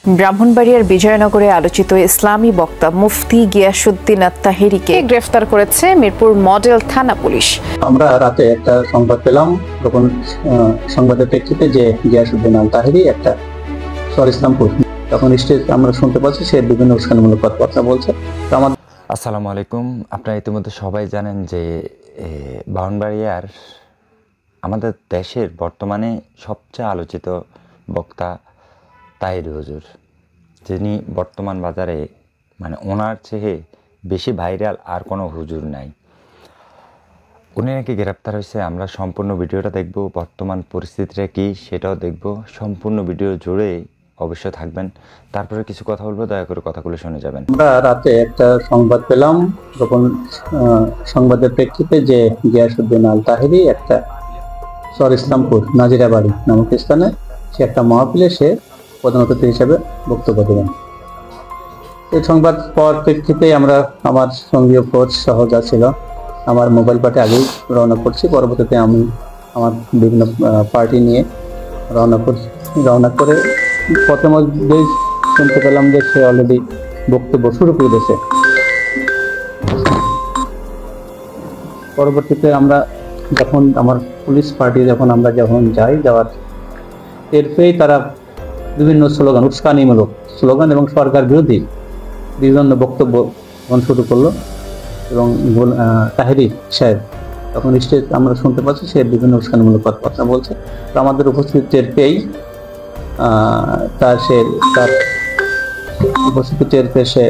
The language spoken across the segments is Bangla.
ব্রাহ্মণবাড়িয়ার বিজয়নগরে আলোচিত ইসলামী বক্তা মুফতি গিয়াসউদ্দিন আত-তাহেরীকে গ্রেফতার করেছে মিরপুর মডেল থানা পুলিশ। আমরা রাতে একটা সংবাদ পেলাম, তখন সংবাদের প্রেক্ষিতে যে গিয়াসউদ্দিন আত-তাহেরী একটা ইসলামপুর, তখন স্টেজ আমরা শুনতে পাচ্ছি সে বিভিন্ন উস্কানিমূলক কথাবার্তা বলছে। তো আমাদের আসসালামু আলাইকুম। আপনারা ইতিমধ্যে সবাই জানেন যে ব্রাহ্মণবাড়িয়ার আমাদের দেশের বর্তমানে সবচেয়ে আলোচিত বক্তা তাহেরী হুজুর, যিনি বর্তমান বাজারে ওনার চেয়ে বেশি ভাইরাল আর কোনো হুজুর নাই। উনি নাকি গ্রেপ্তার হয়েছে। আমরা সম্পূর্ণ ভিডিওটা দেখব, বর্তমান পরিস্থিতিটা কী সেটাও দেখব। সম্পূর্ণ ভিডিও জুড়ে অবশ্যই থাকবেন, তারপরে কিছু কথা বলবো, দয়া করে কথাগুলো শুনে যাবেন। আমরা রাতে একটা সংবাদ পেলাম, তখন সংবাদের প্রেক্ষিতে যে গিয়াসউদ্দিন আত-তাহেরী একটা ইসলামপুর নাজিরাবাড়ি নামক স্থানে সে একটা মাহফিলে সে প্রধান অতিথি হিসেবে বক্তব্য দেবেন। এই সংবাদ পাওয়ার প্রেক্ষিতে আমরা আমার সঙ্গীয় ফোর্স সহ যা ছিল আমার মোবাইল পার্টি আগেই রওনা করছি। পরবর্তীতে আমি আমার বিভিন্ন পার্টি নিয়ে রওনা করে পথের মধ্যেই শুনতে পেলাম যে সে অলরেডি বক্তব্য শুরু করে দিয়েছে। পরবর্তীতে আমরা যখন আমার পুলিশ পার্টি আমরা যাওয়ার এর পেয়েই তারা বিভিন্ন স্লোগান, উস্কানিমূলক স্লোগান এবং সরকার বিরোধী বিভিন্ন বক্তব্য শুরু করলো। এবং তাহেরী সাহেব তখন স্টেজ আমরা শুনতে পাচ্ছি সে বিভিন্ন উস্কানিমূলক কথাবার্তা বলছে। তো আমাদের উপস্থিত টের পেয়েই তার উপস্থিতি টের পেয়ে সে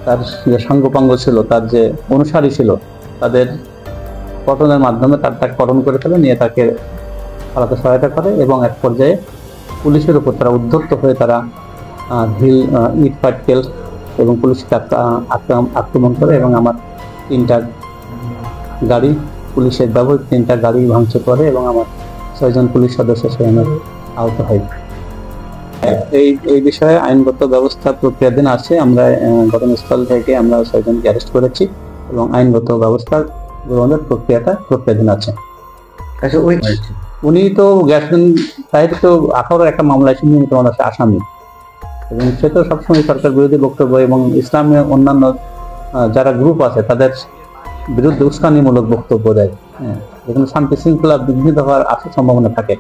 তার যে সাঙ্গপাঙ্গ ছিল, তার যে অনুসারী ছিল, তাদের পঠনের মাধ্যমে তাকে পঠন করে ফেলে, নিয়ে তাকে পালাতে সহায়তা করে এবং এক পর্যায়ে পুলিশের উপর তারা উদ্ধত্ত হয়ে তারা ইট পাটকেল এবং পুলিশকে আক্রমণ করে এবং আমার 3টা গাড়ি, পুলিশের ব্যবহৃত 3টা গাড়ি ভাঙচুর করে এবং আমার 6 জন পুলিশ সদস্য সেখানে আহত হয়। এই বিষয়ে আইনগত ব্যবস্থা প্রক্রিয়াধীন আছে। আমরা ঘটনাস্থল থেকে আমরা 6 জনকে অ্যারেস্ট করেছি এবং আইনগত ব্যবস্থা গ্রহণের প্রক্রিয়াধীন আছে। উনি তো গিয়াসউদ্দিন তাহেরী তো আখাউড়ার একটা মামলায় নিয়মিত মানুষের আসামি এবং সে তো সবসময় সরকার বিরোধী বক্তব্য এবং ইসলামের অন্যান্য যারা গ্রুপ আছে তাদের বিরুদ্ধে উস্কানিমূলক বক্তব্য দেয়। যেখানে শান্তি শৃঙ্খলা বিঘ্নিত হওয়ার সম্ভাবনা থাকে।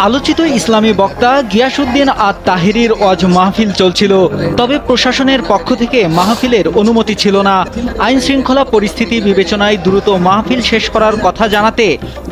আলোচিত ইসলামী বক্তা গিয়াসউদ্দিন আত-তাহেরীর ওয়াজ মাহফিল চলছিল, তবে প্রশাসনের পক্ষ থেকে মাহফিলের অনুমতি ছিল না। আইন শৃঙ্খলা পরিস্থিতি বিবেচনায় দ্রুত মাহফিল শেষ করার কথা জানাতে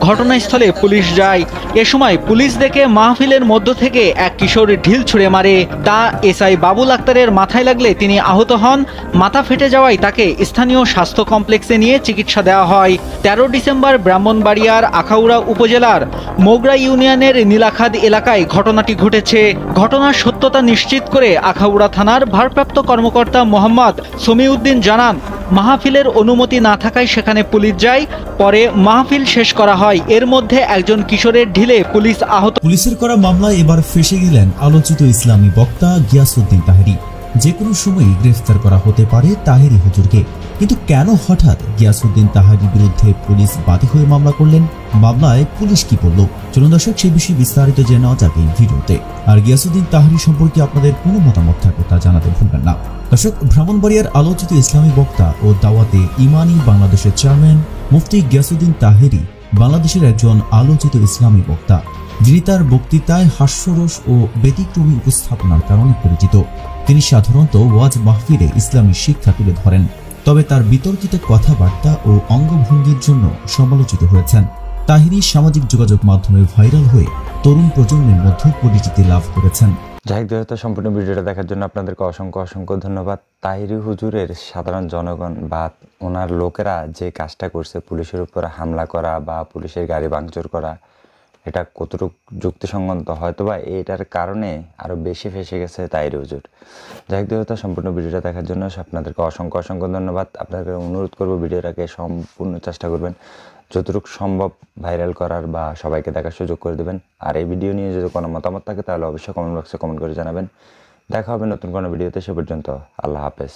ঘটনাস্থলে পুলিশ যায়। এ সময় পুলিশ দেখে মাহফিলের মধ্য থেকে এক কিশোর ঢিল ছুঁড়ে মারে। তা এসআই বাবুল আক্তারের মাথায় লাগলে তিনি আহত হন। মাথা ফেটে যাওয়ায় তাকে স্থানীয় স্বাস্থ্য কমপ্লেক্সে নিয়ে চিকিৎসা দেওয়া হয়। 13 ডিসেম্বর ব্রাহ্মণবাড়িয়ার আখাউড়া উপজেলার মোগরা ইউনিয়নের নীলাখাদ এলাকায় ঘটনাটি ঘটেছে। ঘটনার সত্যতা নিশ্চিত করে আখাউড়া থানার ভারপ্রাপ্ত কর্মকর্তা মোহাম্মদ সমিউদ্দিন জানান, মাহফিলের অনুমতি না থাকায় সেখানে পুলিশ যায়। পরে মাহফিল শেষ করা হয়। এর মধ্যে একজন কিশোরের ঢিলে পুলিশ আহত। পুলিশের করা মামলায় এবার ফেঁসে গেলেন আলোচিত ইসলামী বক্তা গিয়াসউদ্দিন তাহেরী। যে কোনো সময়ই গ্রেফতার করা হতে পারে তাহেরী হুজুরকে। কিন্তু কেন হঠাৎ গিয়াসউদ্দিন তাহেরীর বিরুদ্ধে পুলিশ বাদী হয়ে মামলা করলেন? মামলায় পুলিশ কি বলল? চলুন দর্শক, সেই বিষয়ে বিস্তারিত জেনে নেওয়া যাক এই ভিডিওতে। আর গিয়াসউদ্দিন তাহেরী সম্পর্কে আপনাদের কোনো মতামত থাকলে তা জানাতে ভুলবেন না। দর্শক, ব্রাহ্মণবাড়িয়ার আলোচিত ইসলামী বক্তা ও দাওয়াতে ইমানি বাংলাদেশের চেয়ারম্যান মুফতি গিয়াসউদ্দিন তাহেরী বাংলাদেশের একজন আলোচিত ইসলামী বক্তা, যিনি তার বক্তৃতায় হাস্যরস ও ব্যতিক্রমী উপস্থাপনার কারণে পরিচিত। তিনি সাধারণত ওয়াজ মাহফিলে ইসলামী শিক্ষা তুলে ধরেন, তবে তার বিতর্কিত কথাবার্তা ও অঙ্গভঙ্গির জন্য সমালোচিত হয়েছেন। তাহেরী সামাজিক যোগাযোগ মাধ্যমে ভাইরাল হয়ে তরুণ প্রজন্মের মধ্যে পরিচিতি লাভ করেছেন। যাই হোক, সম্পূর্ণ ভিডিওটা দেখার জন্য আপনাদেরকে অসংখ্য ধন্যবাদ। তাহেরী হুজুরের সাধারণ জনগণ বা ওনার লোকেরা যে কাজটা করছে, পুলিশের উপর হামলা করা বা পুলিশের গাড়ি ভাঙচুর করা, এটা কতটুকু যুক্তিসঙ্গত, হয়তোবা এটার কারণে আরও বেশি ফেসে গেছে তাহেরী হুজুর। যাই হোক, সম্পূর্ণ ভিডিওটা দেখার জন্য আপনাদেরকে অসংখ্য ধন্যবাদ। আপনাদের অনুরোধ করবো ভিডিওটাকে সম্পূর্ণ চেষ্টা করবেন যতটুকু সম্ভব ভাইরাল করার বা সবাইকে দেখার সুযোগ করে দেবেন। আর এই ভিডিও নিয়ে যদি কোনো মতামত থাকে তাহলে অবশ্যই কমেন্ট বক্সে কমেন্ট করে জানাবেন। দেখা হবে নতুন কোনো ভিডিওতে। সে পর্যন্ত আল্লাহ হাফেজ।